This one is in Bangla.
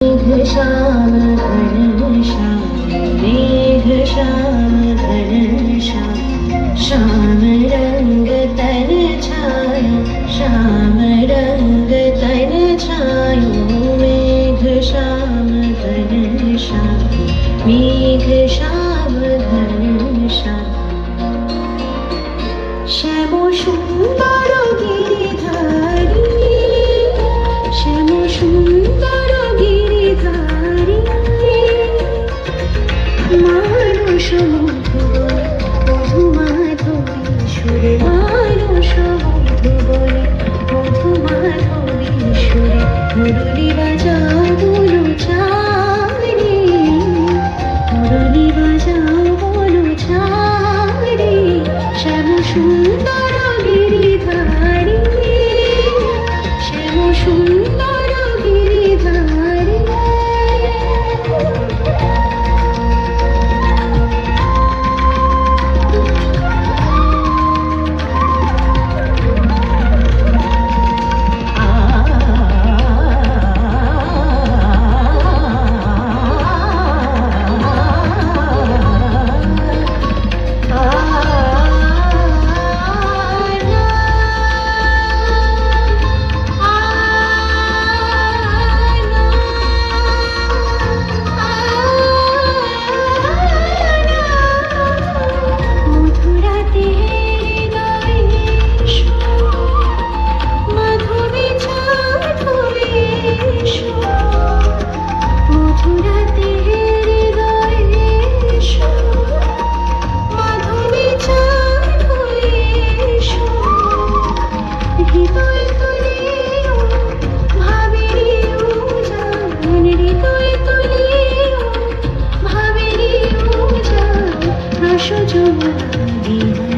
श्याम घनश्याम मेघ श्याम घनश्याम श्याम रंग तन छाया श्याम रंग तन छायो मेघ श्याम घनश्याम मेघ श्याम घनश्याम শ্যাম সুন্দর গিরিধারী শ্যাম সুন্দর গিরিধারী মানস মধুবনে মধু মাধবী সুরে মানস মধুবনে মধু মাধবী সুরে মুরলী বাজাও বলো চারি মুরলী বাজাও বলো চারি শ্যাম সুন্দর গিরিধারী শ্যাম সুন্দর গিরিধারী যমুনা